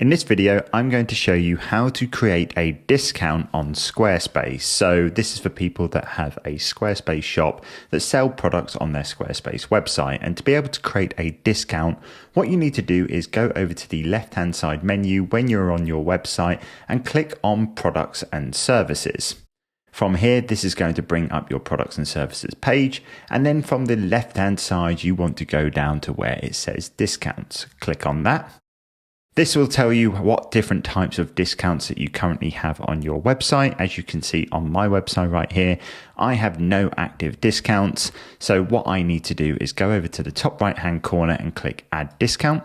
In this video, I'm going to show you how to create a discount on Squarespace. So this is for people that have a Squarespace shop that sell products on their Squarespace website. And to be able to create a discount, what you need to do is go over to the left-hand side menu when you're on your website and click on Products and Services. From here, this is going to bring up your products and services page. And then from the left-hand side, you want to go down to where it says discounts. Click on that. This will tell you what different types of discounts that you currently have on your website. As you can see on my website right here, I have no active discounts. So what I need to do is go over to the top right hand corner and click add discount.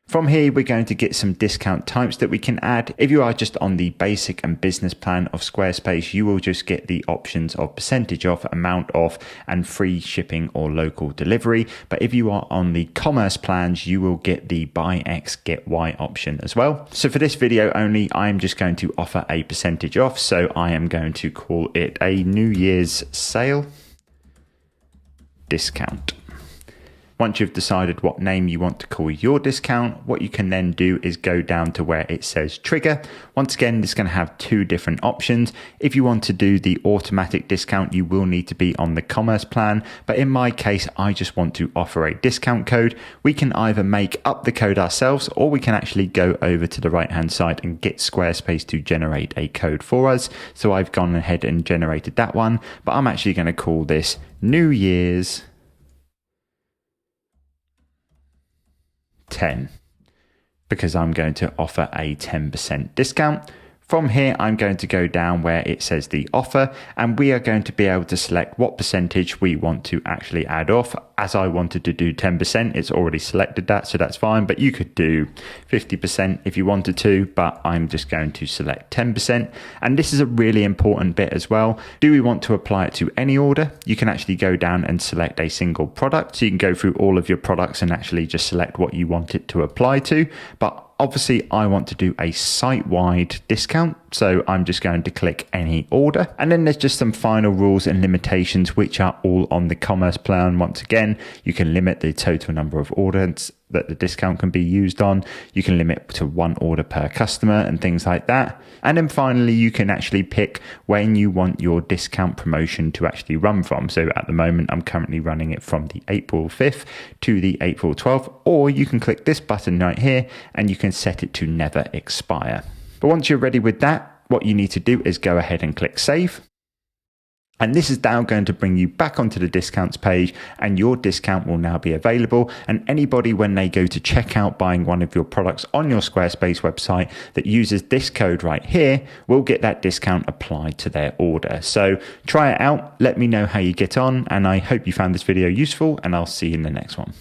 From here, we're going to get some discount types that we can add. If you are just on the basic and business plan of Squarespace, you will just get the options of percentage off, amount off, and free shipping or local delivery. But if you are on the commerce plans, you will get the buy X, get Y option as well. So for this video only, I'm just going to offer a percentage off. So I am going to call it a New Year's sale discount. Once you've decided what name you want to call your discount, what you can then do is go down to where it says trigger. Once again, it's going to have two different options. If you want to do the automatic discount, you will need to be on the commerce plan. But in my case, I just want to offer a discount code. We can either make up the code ourselves, or we can actually go over to the right-hand side and get Squarespace to generate a code for us. So I've gone ahead and generated that one, but I'm actually going to call this New Year's 10 because I'm going to offer a 10% discount. From here, I'm going to go down where it says the offer, and we are going to be able to select what percentage we want to actually add off. As I wanted to do 10%, it's already selected that, so that's fine, but you could do 50% if you wanted to, but I'm just going to select 10%. And this is a really important bit as well. Do we want to apply it to any order? You can actually go down and select a single product. So you can go through all of your products and actually just select what you want it to apply to. But obviously, I want to do a site-wide discount, so I'm just going to click any order. And then there's just some final rules and limitations, which are all on the commerce plan. Once again, you can limit the total number of orders that the discount can be used on. You can limit to one order per customer and things like that. And then finally, you can actually pick when you want your discount promotion to actually run from. So at the moment, I'm currently running it from the April 5th to the April 12th, or you can click this button right here and you can set it to never expire. But once you're ready with that, what you need to do is go ahead and click save. And this is now going to bring you back onto the discounts page, and your discount will now be available. And anybody, when they go to check out buying one of your products on your Squarespace website that uses this code right here, will get that discount applied to their order. So try it out. Let me know how you get on. And I hope you found this video useful, and I'll see you in the next one.